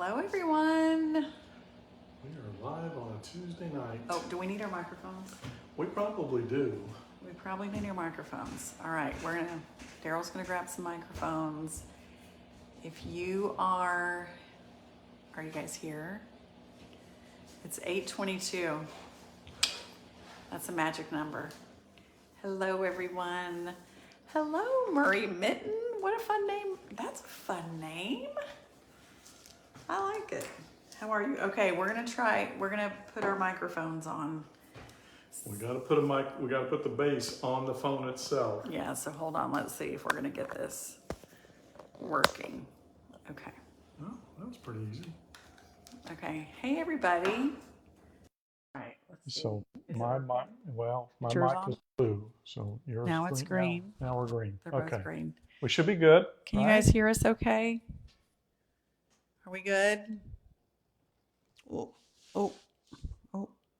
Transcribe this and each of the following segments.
Hello, everyone. We are live on a Tuesday night. Oh, do we need our microphones? We probably do. We probably need our microphones. All right, Daryl's gonna grab some microphones. If you are you guys here? It's 8:22. That's a magic number. Hello, everyone. Hello, Murray Mitten. What a fun name. That's a fun name. I like it. How are you? Okay, we're gonna put our microphones on. We gotta put the bass on the phone itself. Yeah, so hold on, let's see if we're gonna get this working. Okay. Oh, that was pretty easy. Okay. Hey, everybody. All right, let's see. So my mic on? is blue, so yours Now it's green. Now we're green. They're Okay. both green. We should be good. Can you guys hear us okay? Are we good? Oh,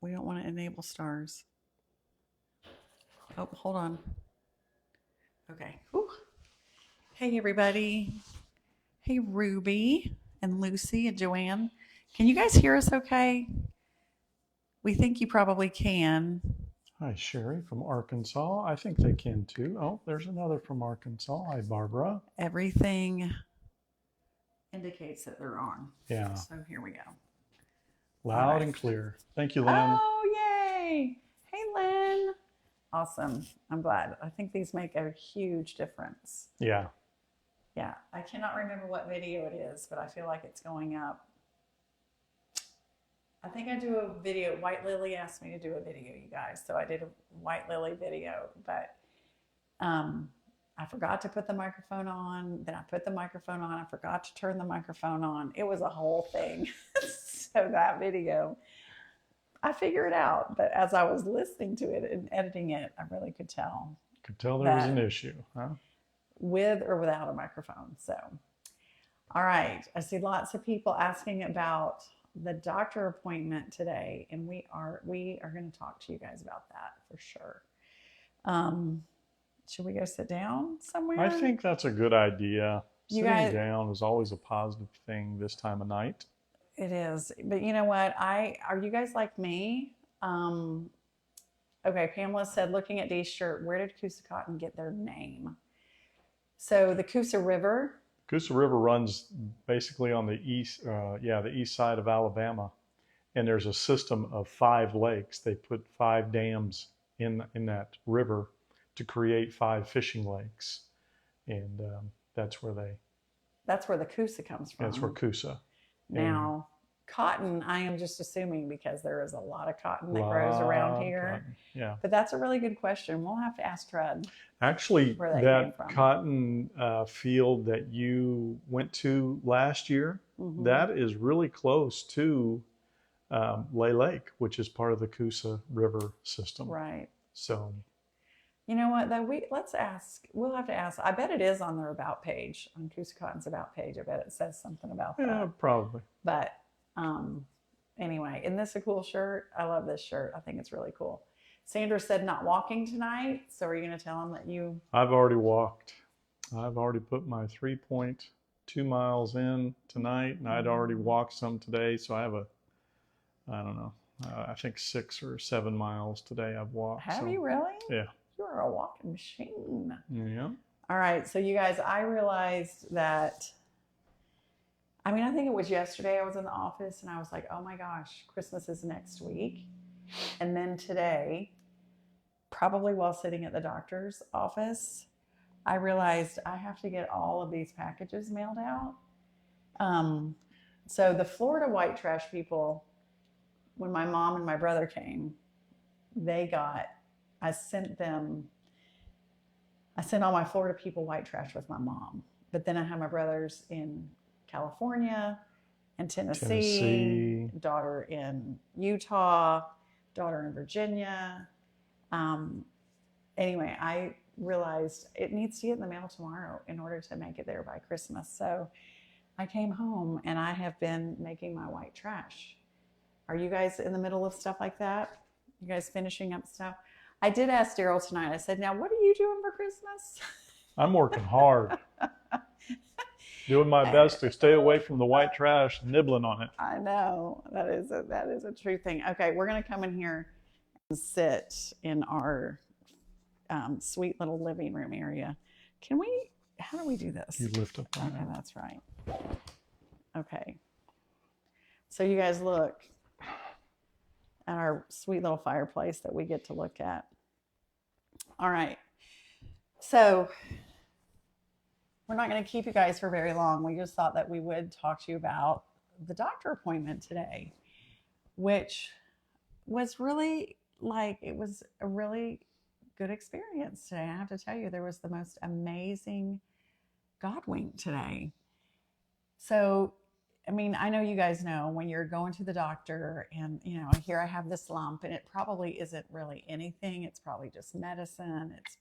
we don't want to enable stars. Oh, hold on. Okay. Whew. Hey, everybody. Hey, Ruby and Lucy and Joanne. Can you guys hear us okay? We think you probably can. Hi, Sherry from Arkansas. I think they can too. Oh, there's another from Arkansas. Hi, Barbara. Everything indicates that they're on. Yeah. So here we go. Loud and clear. Thank you, Lynn. Oh, yay. Hey, Lynn. Awesome. I'm glad. I think these make a huge difference. Yeah. Yeah. I cannot remember what video it is, but I feel like it's going up. I think I do a video. White Lily asked me to do a video, you guys. So I did a White Lily video, but I forgot to put the microphone on. Then I put the microphone on. I forgot to turn the microphone on. It was a whole thing. So that video, I figured it out. But as I was listening to it and editing it, I really could tell. Could tell there was an issue, huh? With or without a microphone. So, all right. I see lots of people asking about the doctor appointment today, and we are going to talk to you guys about that for sure. Should we go sit down somewhere? I think that's a good idea. You Sitting guys, down is always a positive thing this time of night. it is. But you know what? Are you guys like me? Okay, Pamela said, looking at Dee's shirt, where did Coosa Cotton get their name? So the Coosa River. Coosa River runs basically on the east, the east side of Alabama, and there's a system of 5 lakes. They put 5 dams in that river to create 5 fishing lakes, and that's where the Coosa comes from. That's where Coosa. Now, cotton, I am just assuming because there is a lot of cotton that grows around here. Cotton. Yeah. But that's a really good question. We'll have to ask Trud. Actually, that cotton field that you went to last year, that is really close to Lay Lake, which is part of the Coosa River system. Right. So, you know what, though, we'll have to ask. I bet it is on their About page, on Coosa Cotton's About page. I bet it says something about that. Yeah, probably. But anyway, isn't this a cool shirt? I love this shirt. I think it's really cool. Sandra said not walking tonight. So are you going to tell them that you... I've already walked. I've already put my 3.2 miles in tonight, and I'd already walked some today. So I have I think 6 or 7 miles today I've walked. Have you really? Yeah. You are a walking machine. Yeah. All right. So you guys, I realized that, I think it was yesterday I was in the office and I was like, oh my gosh, Christmas is next week. And then today, probably while sitting at the doctor's office, I realized I have to get all of these packages mailed out. So the Florida white trash people, when my mom and my brother came, I sent all my Florida people white trash with my mom. But then I have my brothers in California and Tennessee, daughter in Utah, daughter in Virginia. Anyway, I realized it needs to get in the mail tomorrow in order to make it there by Christmas. So I came home and I have been making my white trash. Are you guys in the middle of stuff like that? You guys finishing up stuff? I did ask Daryl tonight. I said, now what are you doing for Christmas? I'm working hard. Doing my best to stay away from the white trash, nibbling on it. I know that is a true thing. Okay, we're gonna come in here and sit in our sweet little living room area. Can we? How do we do this? You lift up on Okay, that. that's right. Okay. So you guys look at our sweet little fireplace that we get to look at. All right. So we're not going to keep you guys for very long. We just thought that we would talk to you about the doctor appointment today, which was really it was a really good experience today. I have to tell you, there was the most amazing Godwink today. So, I mean, I know you guys know when you're going to the doctor and, here I have this lump and it probably isn't really anything. It's probably just medicine. It's,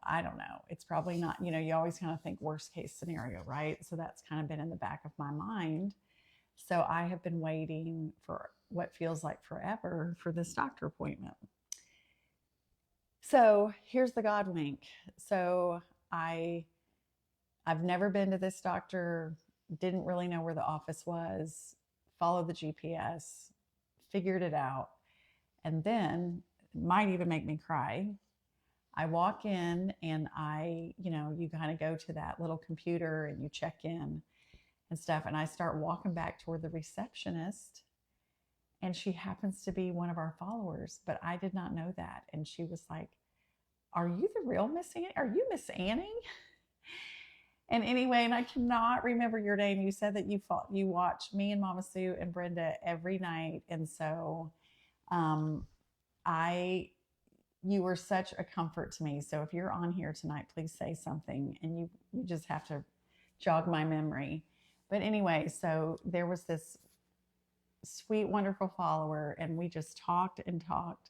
I don't know. It's probably not, you always kind of think worst case scenario, right? So that's kind of been in the back of my mind. So I have been waiting for what feels like forever for this doctor appointment. So here's the Godwink. So I've never been to this doctor, didn't really know where the office was, followed the GPS, figured it out. And then it might even make me cry. I walk in and you kind of go to that little computer and you check in and stuff. And I start walking back toward the receptionist. And she happens to be one of our followers, but I did not know that. And she was like, "Are you the real Miss Annie? Are you Miss Annie?" And anyway, and I cannot remember your name. You said that you watch me and Mama Sue and Brenda every night. And so you were such a comfort to me. So if you're on here tonight, please say something. And you just have to jog my memory. But anyway, so there was this sweet, wonderful follower, and we just talked and talked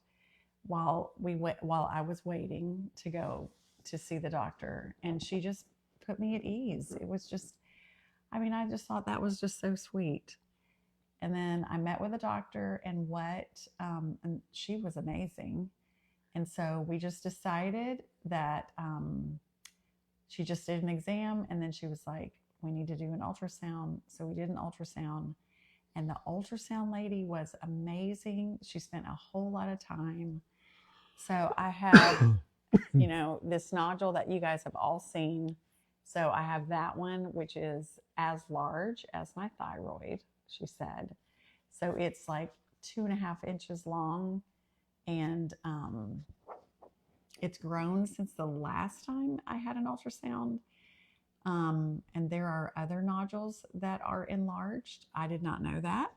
while I was waiting to go to see the doctor. And she just put me at ease. It was just, I just thought that was just so sweet. And then I met with the doctor and and she was amazing. And so we just decided that she just did an exam, and then she was like, "We need to do an ultrasound." So we did an ultrasound, and the ultrasound lady was amazing. She spent a whole lot of time. So I have, this nodule that you guys have all seen. So I have that one, which is as large as my thyroid, she said. So it's like 2.5 inches long, and it's grown since the last time I had an ultrasound. And there are other nodules that are enlarged. I did not know that,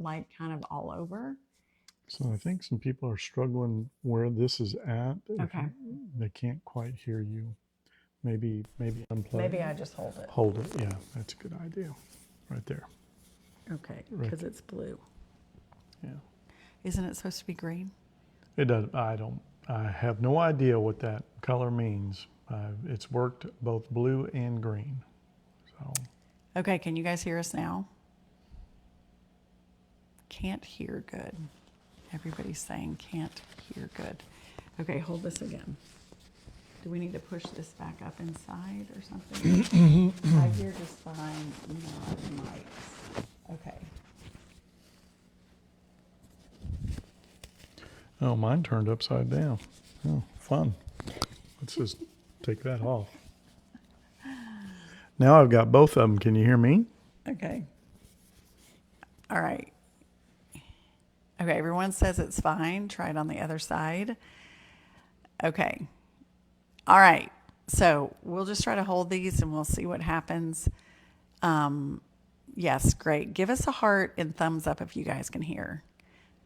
kind of all over. So I think some people are struggling where this is at. Okay. They can't quite hear you. Maybe unplug. Maybe I just hold it. Hold it. Yeah, that's a good idea. Right there. Okay, because it's blue. Yeah. Isn't it supposed to be green? It does. I have no idea what that color means. It's worked both blue and green. So. Okay, can you guys hear us now? Can't hear good. Everybody's saying can't hear good. Okay, hold this again. Do we need to push this back up inside or something? I hear just fine. The mics. Okay. Oh, mine turned upside down. Oh, fun. Let's just take that off. Now I've got both of them. Can you hear me? Okay. All right. Okay, everyone says it's fine. Try it on the other side. Okay. All right. So we'll just try to hold these and we'll see what happens. Yes, great. Give us a heart and thumbs up if you guys can hear.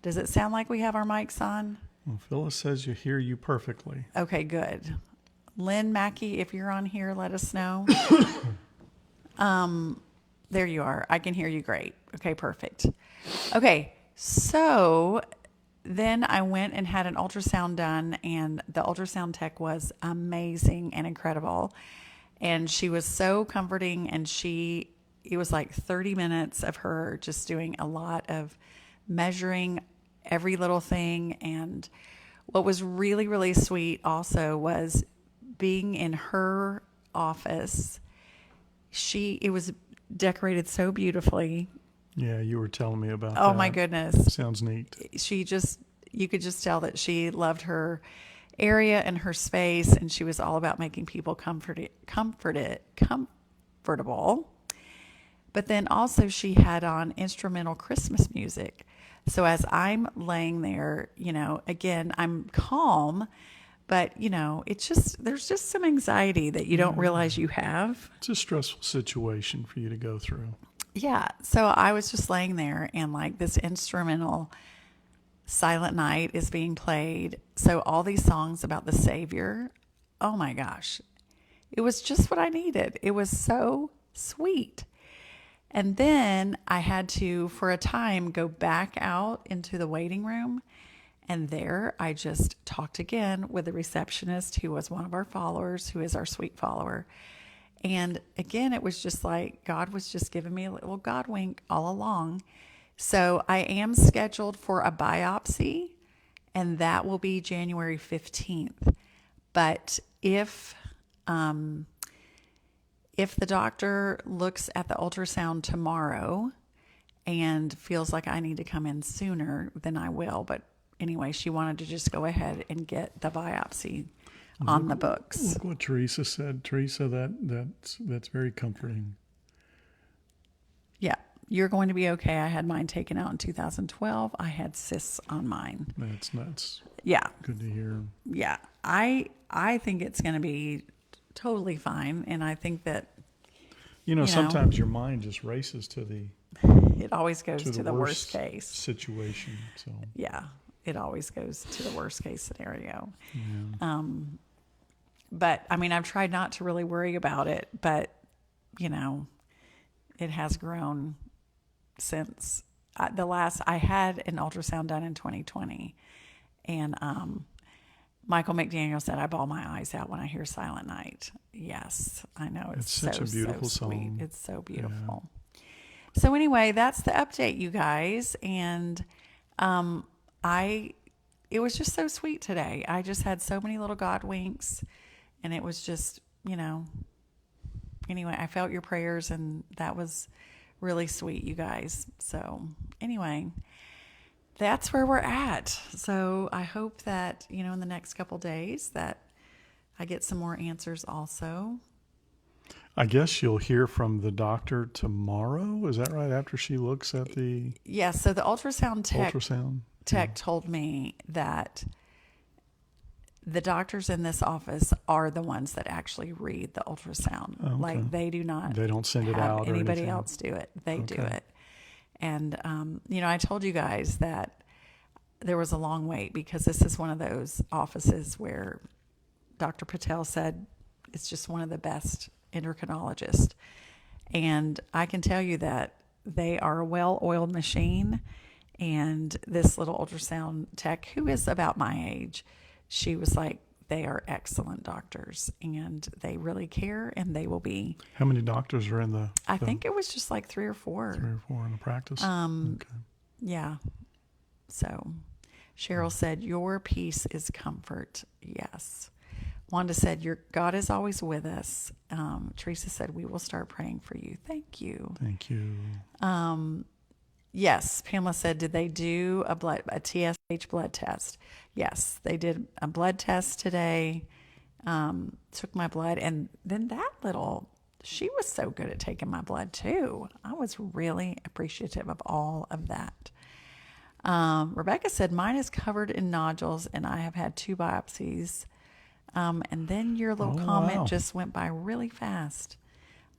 Does it sound like we have our mics on? Well, Phyllis says you hear you perfectly. Okay, good. Lynn Mackey, if you're on here, let us know. There you are. I can hear you great. Okay, perfect. Okay, so then I went and had an ultrasound done, and the ultrasound tech was amazing and incredible. And she was so comforting, and it was like 30 minutes of her just doing a lot of measuring every little thing. And what was really, really sweet also was being in her office it was decorated so beautifully. Yeah, you were telling me about that. Oh my goodness. Sounds neat. You could just tell that she loved her area and her space, and she was all about making people comfortable. But then also she had on instrumental Christmas music. So as I'm laying there, again, I'm calm, but there's just some anxiety that you don't realize you have. It's a stressful situation for you to go through. Yeah. So I was just laying there, and like this instrumental Silent Night is being played. So all these songs about the Savior, oh my gosh, it was just what I needed. It was so sweet. And then I had to, for a time, go back out into the waiting room. And there I just talked again with the receptionist, who was one of our followers, who is our sweet follower. And again, it was just like God was just giving me a little Godwink all along. So I am scheduled for a biopsy, and that will be January 15th. But if the doctor looks at the ultrasound tomorrow and feels like I need to come in sooner, then I will. But anyway, she wanted to just go ahead and get the biopsy on the books. Look what Teresa said. Teresa, that's very comforting. Yeah, you're going to be okay. I had mine taken out in 2012. I had cysts on mine. That's nuts. Yeah. Good to hear. Yeah. I think it's going to be totally fine, and I think that sometimes your mind just races to the it always goes to the worst case situation. So yeah, it always goes to the worst case scenario. yeah. But I mean, I've tried not to really worry about it, but it has grown since I had an ultrasound done in 2020, and Michael McDaniel said, I bawl my eyes out when I hear Silent Night. Yes, I know. It's such a beautiful so sweet. song. It's so beautiful. Yeah. So anyway, that's the update, you guys. And it was just so sweet today. I just had so many little Godwinks, and it was just, anyway, I felt your prayers, and that was really sweet, you guys. So anyway, that's where we're at. So I hope that, in the next couple days that I get some more answers also. I guess you'll hear from the doctor tomorrow. Is that right? After she looks at the so the ultrasound tech Yeah. told me that the doctors in this office are the ones that actually read the ultrasound. Oh, okay. Like they do not. They don't send it have out or anybody anything. else do it. They do Okay. it. And I told you guys that there was a long wait because this is one of those offices where Dr. Patel said it's just one of the best endocrinologists. And I can tell you that they are a well-oiled machine. And this little ultrasound tech, who is about my age, she was like, they are excellent doctors, and they really care, and they will be. How many doctors are in the? I think it was just like 3 or 4. 3 or 4 in the practice. Okay. Okay. Yeah. So Cheryl said, your peace is comfort. Yes. Wanda said, your God is always with us. Teresa said, we will start praying for you. Thank you. Thank you. Yes. Pamela said, did they do a TSH blood test? Yes, they did a blood test today. Took my blood, and then she was so good at taking my blood too. I was really appreciative of all of that. Rebecca said, mine is covered in nodules, and I have had 2 biopsies. And then your little comment just went by really fast.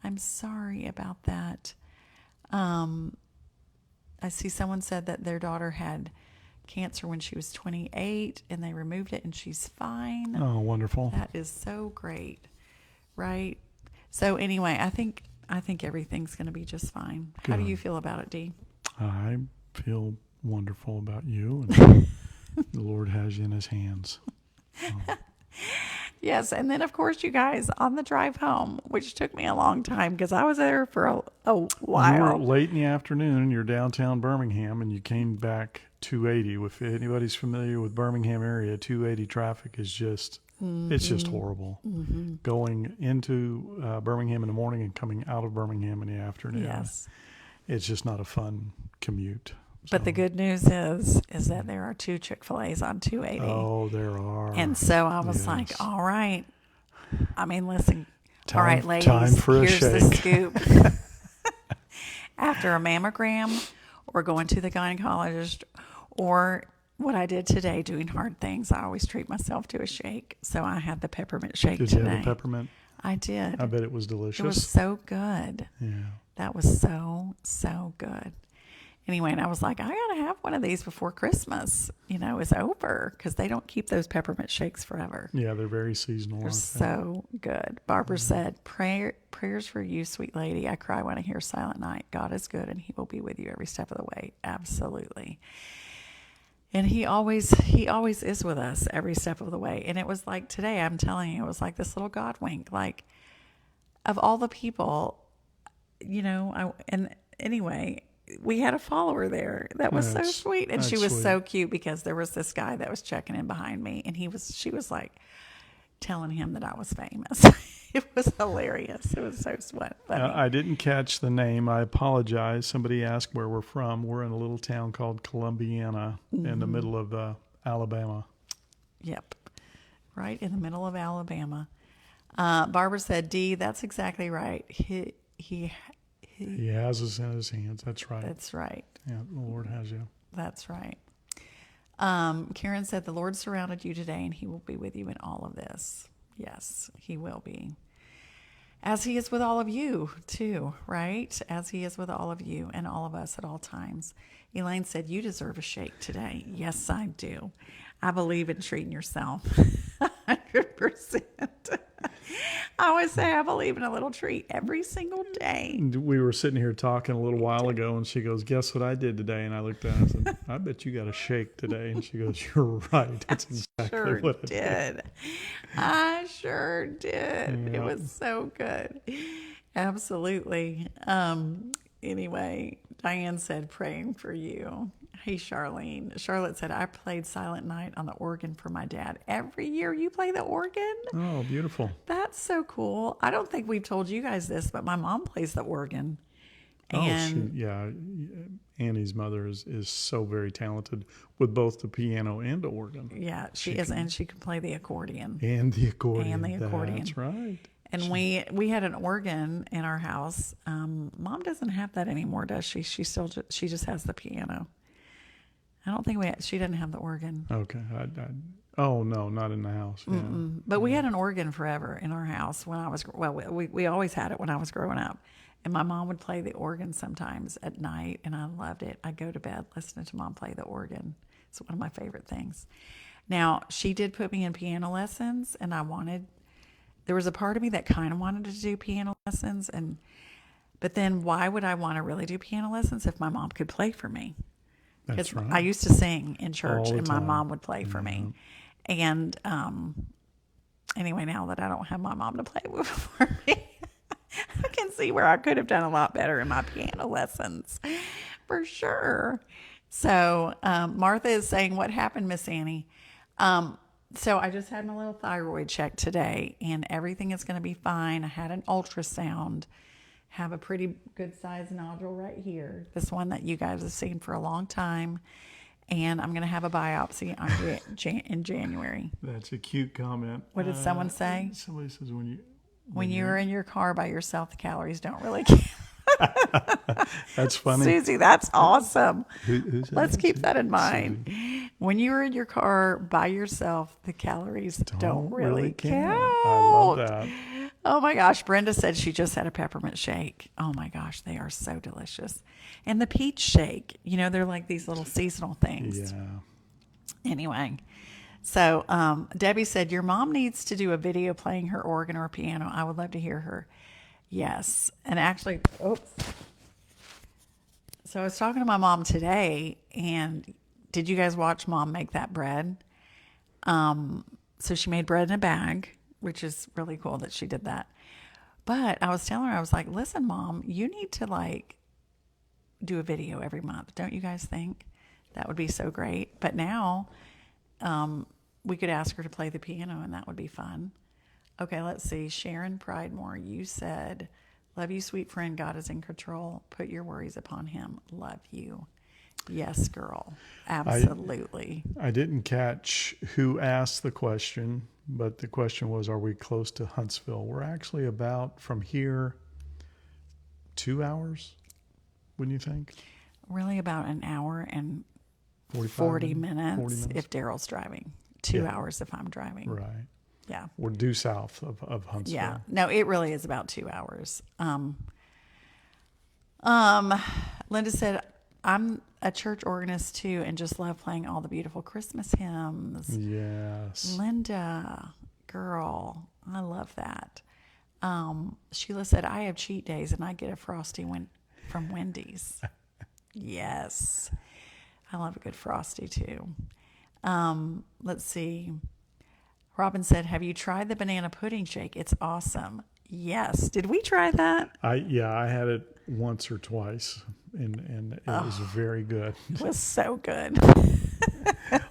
I'm sorry about that. I see someone said that their daughter had cancer when she was 28, and they removed it, and she's fine. Oh, wonderful. That is so great, right? So anyway, I think everything's going to be just fine. Good. How do you feel about it, Dee? I feel wonderful about you, and the Lord has you in His hands. Yes, and then of course, you guys, on the drive home, which took me a long time because I was there for a while. You were late in the afternoon. You're downtown Birmingham, and you came back 280. If anybody's familiar with Birmingham area, 280 traffic is just It's just horrible. Going into Birmingham in the morning and coming out of Birmingham in the afternoon. Yes. It's just not a fun commute. But the good news is that there are 2 Chick-fil-A's on 280. Oh, there are. And so I was like, all right. I mean, listen. All right, ladies, time for a here's the shake. scoop. After a mammogram or going to the gynecologist or what I did today, doing hard things, I always treat myself to a shake. So I had the peppermint shake Did today. you have a peppermint? I did. I bet it was delicious. It was so good. Yeah. That was so, so good. Anyway, and I was like, I got to have one of these before Christmas, is over, because they don't keep those peppermint shakes forever. Yeah, they're very seasonal. They're so good. Barbara said, prayers for you, sweet lady. I cry when I hear Silent Night. God is good, and he will be with you every step of the way. Absolutely. And he always is with us every step of the way. And it was like today, I'm telling you, it was like this little Godwink. Like, of all the people, and anyway, we had a follower there that was so sweet, and she was sweet. so cute, because there was this guy that was checking in behind me, and she was like telling him that I was famous. It was hilarious. It was so funny. I didn't catch the name. I apologize. Somebody asked where we're from. We're in a little town called Columbiana in the middle of Alabama. Yep, right in the middle of Alabama. Barbara said, "Dee, that's exactly right. He has us in his hands. That's right. That's right. Yeah, the Lord has you. That's right." Karen said, "The Lord surrounded you today, and he will be with you in all of this." Yes, he will be. As he is with all of you, too, right? As he is with all of you and all of us at all times. Elaine said, "You deserve a shake today." Yes, I do. I believe in treating yourself 100%. I always say I believe in a little treat every single day. We were sitting here talking a little while ago, and she goes, "Guess what I did today?" And I looked at her and said, "I bet you got a shake today." And she goes, "You're right. That's exactly what I did." I sure did. Yeah. It was so good. Absolutely. Anyway, Diane said, "Praying for you." Hey, Charlene. Charlotte said, "I played Silent Night on the organ for my dad." Every year you play the organ? Oh, beautiful. That's so cool. I don't think we've told you guys this, but my mom plays the organ. And Annie's mother is so very talented with both the piano and the organ. Yeah, she is, and she can play the accordion. And the accordion. And the accordion. That's right. And we had an organ in our house. Mom doesn't have that anymore, does she? She just has the piano. I don't think she didn't have the organ. Okay. Oh, no, not in the house. Yeah. But we had an organ forever in our house when I was, we always had it when I was growing up. And my mom would play the organ sometimes at night, and I loved it. I'd go to bed listening to Mom play the organ. It's one of my favorite things. Now, she did put me in piano lessons, and there was a part of me that kind of wanted to do piano lessons, but then why would I want to really do piano lessons if my mom could play for me? That's right. I used to sing in church, and my time. mom would play for me. And anyway, now that I don't have my mom to play with for me, I can see where I could have done a lot better in my piano lessons, for sure. So Martha is saying, "What happened, Miss Annie?" So I just had my little thyroid check today, and everything is going to be fine. I had an ultrasound. Have a pretty good sized nodule right here. This one that you guys have seen for a long time. And I'm going to have a biopsy in January. That's a cute comment. What did someone say? Somebody says when you're in your car by yourself, the calories don't really count. That's funny. Susie, that's awesome. Who's that? Let's keep that in mind. When you're in your car by yourself, the calories don't really count. I love that. Oh my gosh, Brenda said she just had a peppermint shake. Oh my gosh, they are so delicious. And the peach shake, they're like these little seasonal things. Yeah. Anyway, so Debbie said, "Your mom needs to do a video playing her organ or piano. I would love to hear her." Yes. And actually, so I was talking to my mom today, and did you guys watch Mom make that bread? So she made bread in a bag, which is really cool that she did that. But I was telling her, I was like, "Listen, Mom, you need to do a video every month. Don't you guys think that would be so great?" But now, we could ask her to play the piano, and that would be fun. Okay, let's see. Sharon Pridemore, you said, love you, sweet friend. God is in control. Put your worries upon him. Love you. Yes, girl. Absolutely. I didn't catch who asked the question, but the question was, are we close to Huntsville? We're actually about, from here, 2 hours, wouldn't you think? Really about an hour and 40 40 minutes minutes if Daryl's driving. 2 hours if I'm driving. Right. Yeah. We're due south of Huntsville. Yeah. No, it really is about 2 hours. Linda said, I'm a church organist too and just love playing all the beautiful Christmas hymns. Yes. Linda, girl, I love that. Sheila said, I have cheat days and I get a Frosty from Wendy's. Yes. I love a good Frosty too. Let's see. Robin said, have you tried the banana pudding shake? It's awesome. Yes. Did we try that? I had it once or twice, and it was very good. It was so good.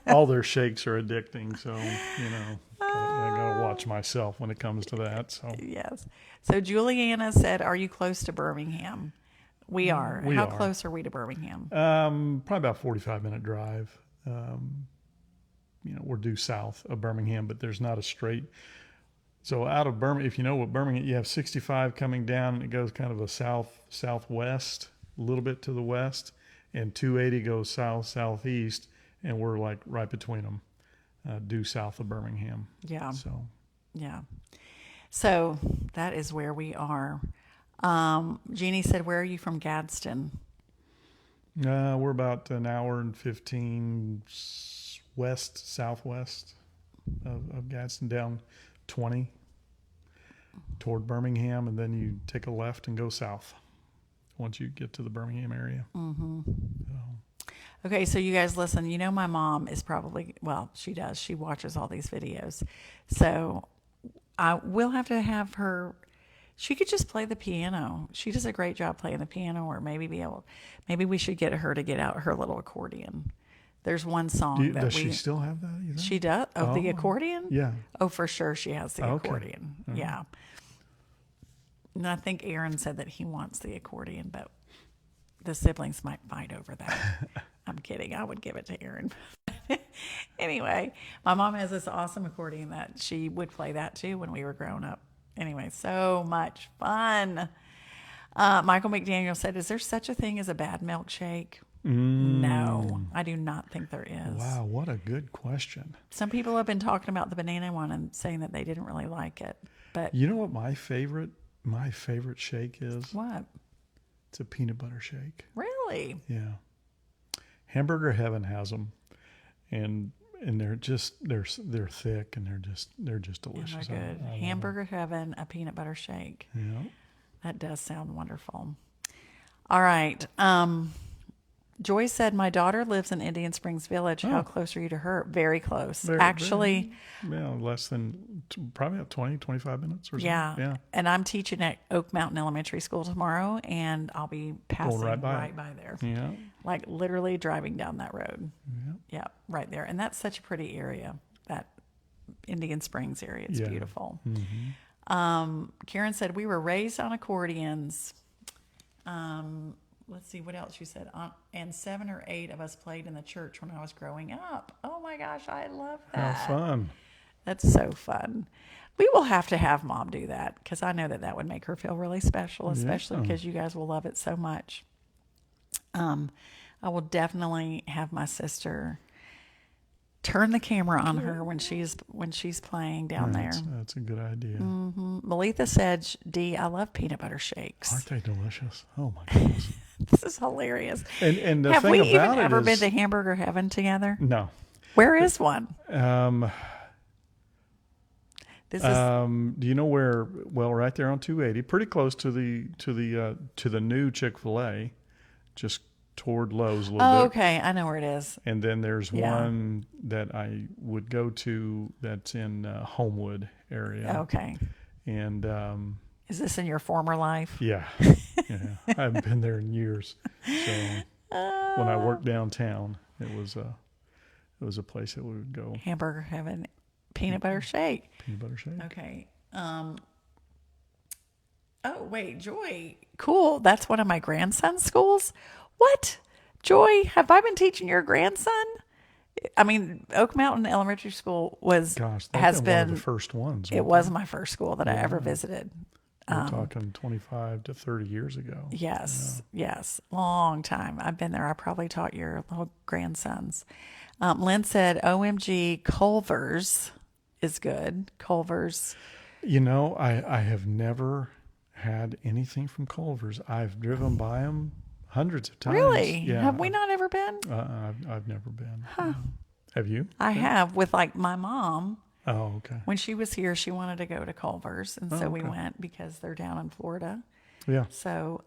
All their shakes are addicting, so I gotta watch myself when it comes to that. So yes. So Juliana said, "Are you close to Birmingham?" We are. How close are we to Birmingham? Probably about 45-minute drive. We're due south of Birmingham, but there's not a straight. So out of Birmingham, if you know what Birmingham, you have 65 coming down, and it goes kind of a southwest, a little bit to the west, and 280 goes southeast, and we're like right between them, due south of Birmingham. Yeah. So. Yeah. So that is where we are. Jeannie said, "Where are you from, Gadsden?" We're about an hour and 15 southwest of Gadsden, down 20 toward Birmingham, and then you take a left and go south once you get to the Birmingham area. Mm-hmm. So. Okay, so you guys listen. You know my mom is probably, well, she does. She watches all these videos. So I will have to have her. She could just play the piano. She does a great job playing the piano, or maybe we should get her to get out her little accordion. There's one song does she still have that? You think? She does. Oh, the accordion? Yeah. Oh, for sure she has the accordion. Mm-hmm. Yeah. And I think Aaron said that he wants the accordion, but the siblings might fight over that. I'm kidding. I would give it to Aaron. Anyway, my mom has this awesome accordion that she would play that too when we were growing up. Anyway, so much fun. Michael McDaniel said, is there such a thing as a bad milkshake? No, I do not think there is. Wow, what a good question. Some people have been talking about the banana one and saying that they didn't really like it. But you know what my favorite shake is? What? It's a peanut butter shake. Really? Yeah. Hamburger Heaven has them, and they're thick, and they're just delicious. And they're good. Hamburger Heaven, a peanut butter shake. Yeah. That does sound wonderful. All right. Joy said, my daughter lives in Indian Springs Village. How close are you to her? Very close. Actually. Less than probably about 20, 25 minutes or so. Yeah. And I'm teaching at Oak Mountain Elementary School tomorrow, and I'll be passing right by there. Yeah. Like literally driving down that road. Yeah. Yeah, right there. And that's such a pretty area, that Indian Springs area. It's beautiful. Mm-hmm. Karen said, we were raised on accordions. Let's see what else you said. And 7 or 8 of us played in the church when I was growing up. Oh my gosh, I love that. How fun. That's so fun. We will have to have Mom do that, because I know that would make her feel really special, especially because you guys will love it so much. I will definitely have my sister turn the camera on her when she's playing down there. That's a good idea. Mm-hmm. Melitha said, Dee, I love peanut butter shakes. Aren't they delicious? Oh my goodness. This is hilarious. And the have thing we about even it ever is, been to Hamburger Heaven together? No. Where is one? Do you know where? Well, right there on 280, pretty close to the new Chick-fil-A, just toward Lowe's a little bit. Okay, I know where it is. And then there's one that I would go to that's in Homewood area. Okay. And is this in your former life? Yeah. I haven't been there in years. So when I worked downtown, it was it was a place that we would go. Hamburger Heaven, peanut butter shake. Peanut butter shake. Okay. Oh, wait, Joy. Cool. That's one of my grandson's schools. What? Joy, have I been teaching your grandson? I mean, Oak Mountain Elementary School Gosh, has been one been of the first ones. It was my first school that I ever visited. We're talking 25 to 30 years ago. Yes, yes. Long time. I've been there. I probably taught your little grandsons. Lynn said, OMG, Culver's is good. Culver's. You know, I have never had anything from Culver's. I've driven by them hundreds of times. Really? Yeah. Have we not ever been? I've never been. Huh. Have you? I have with like my mom. Oh, okay. When she was here, she wanted to go to Culver's. And so we went because they're down in Florida. Yeah. So,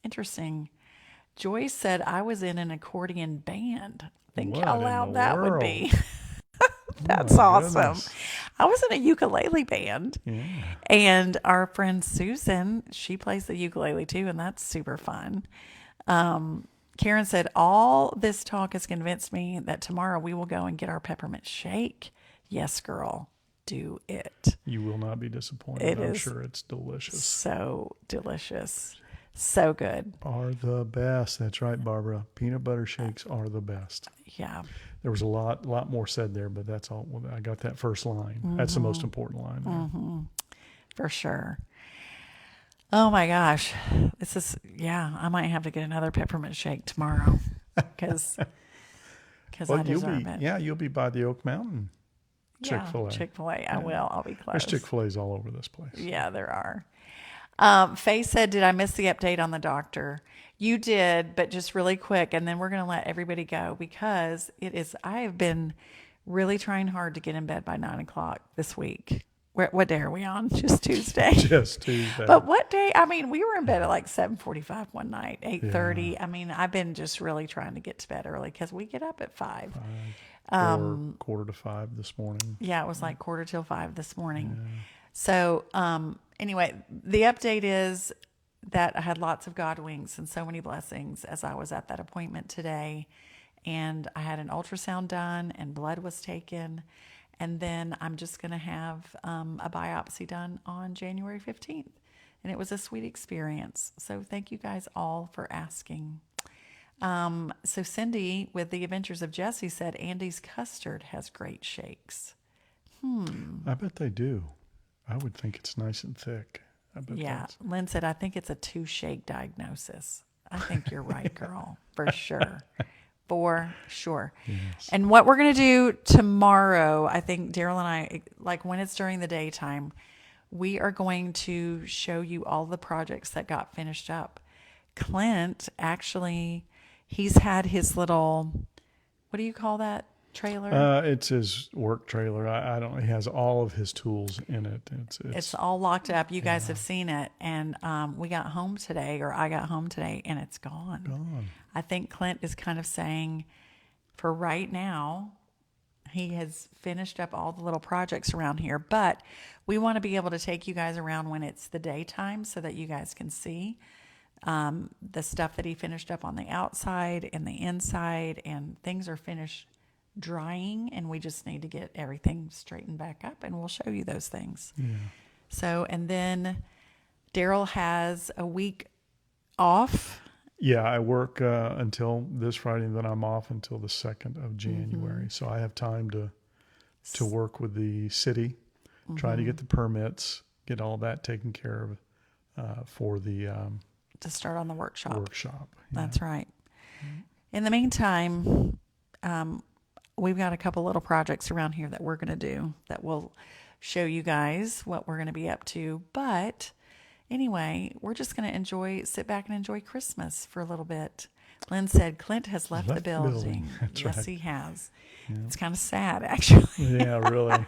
interesting. Joyce said I was in an accordion band. Think What how in loud the that would world? be. That's Oh, my awesome. goodness. I was in a ukulele band. Yeah. And our friend Susan, she plays the ukulele too, and that's super fun. Karen said, all this talk has convinced me that tomorrow we will go and get our peppermint shake. Yes, girl, do it. You will not be disappointed. It I'm is sure it's delicious. so delicious. So good. Are the best. That's right, Barbara. Peanut butter shakes are the best. Yeah. There was a lot more said there, but that's all. I got that first line. That's the most important line there. For sure. Oh my gosh. This is, I might have to get another peppermint shake tomorrow because I deserve it. Yeah, you'll be by the Oak Mountain Chick-fil-A. Chick-fil-A. I will. I'll be close. There's Chick-fil-A's all over this place. Yeah, there are. Faye said, did I miss the update on the doctor? You did, but just really quick. And then we're going to let everybody go because I have been really trying hard to get in bed by 9:00 this week. What day are we on? Just Tuesday. Just Tuesday. But what day? I mean, we were in bed at like 7:45 one night, 8:30. Yeah. I mean, I've been just really trying to get to bed early because we get up at 5. Or 4:45 this morning. Yeah, it was like 4:45 this morning. Yeah. So anyway, the update is that I had lots of Godwinks and so many blessings as I was at that appointment today. And I had an ultrasound done and blood was taken. And then I'm just going to have a biopsy done on January 15th. And it was a sweet experience. So thank you guys all for asking. So Cindy with the Adventures of Jessie said Andy's custard has great shakes. I bet they do. I would think it's nice and thick. I bet. Yeah. Lynn said, I think it's a 2-shake diagnosis. I think you're right, girl. For sure. For sure. Yes. And what we're going to do tomorrow, I think Daryl and I, like when it's during the daytime, we are going to show you all the projects that got finished up. Clint, actually, he's had his little, what do you call that trailer? It's his work trailer. I don't. He has all of his tools in it. It's all locked up. You guys have seen it, and we got home today, or I got home today, and it's gone. Gone. I think Clint is kind of saying, for right now, he has finished up all the little projects around here, but we want to be able to take you guys around when it's the daytime so that you guys can see the stuff that he finished up on the outside and the inside, and things are finished drying, and we just need to get everything straightened back up, and we'll show you those things. Yeah. So, and then Daryl has a week off. Yeah, I work until this Friday, and then I'm off until the 2nd of January. Mm-hmm. So I have time to work with the city, try to get the permits, get all that taken care of for the to start on the workshop. Yeah. That's right. Mm-hmm. In the meantime, we've got a couple little projects around here that we're going to do that will show you guys what we're going to be up to. But anyway, we're just going to sit back and enjoy Christmas for a little bit. Lynn said Clint has left the building. That's yes, right. He has. Yeah. It's kind of sad, actually. Yeah, really.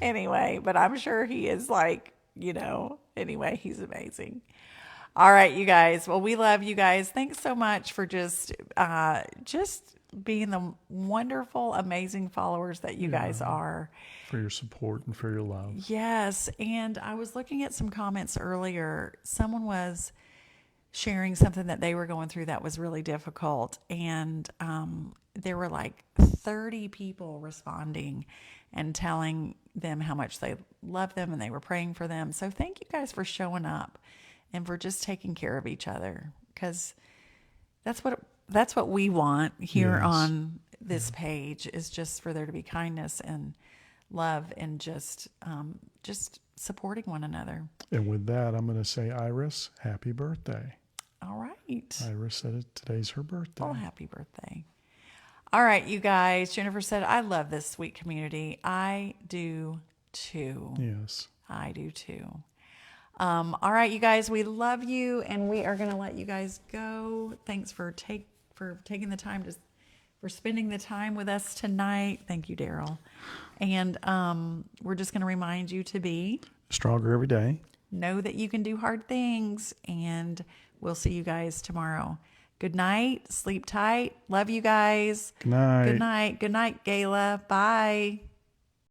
Anyway, but I'm sure he is like, anyway, he's amazing. All right, you guys. Well, we love you guys. Thanks so much for just being the wonderful, amazing followers that you guys are. For your support and for your love. Yes. And I was looking at some comments earlier. Someone was sharing something that they were going through that was really difficult. And there were like 30 people responding and telling them how much they loved them and they were praying for them. So thank you guys for showing up and for just taking care of each other, because that's what we want here Yes. on this page, is just for there to be kindness and love and just supporting one another. And with that, I'm going to say, Iris, happy birthday. All right. Iris said today's her birthday. Well, happy birthday. All right, you guys. Jennifer said, I love this sweet community. I do too. Yes. I do too. All right, you guys, we love you, and we are going to let you guys go. Thanks for taking the time for spending the time with us tonight. Thank you, Daryl. And we're just going to remind you to be stronger every day. Know that you can do hard things, and we'll see you guys tomorrow. Good night. Sleep tight. Love you guys. Good night. Good night. Good night, Gayla. Bye.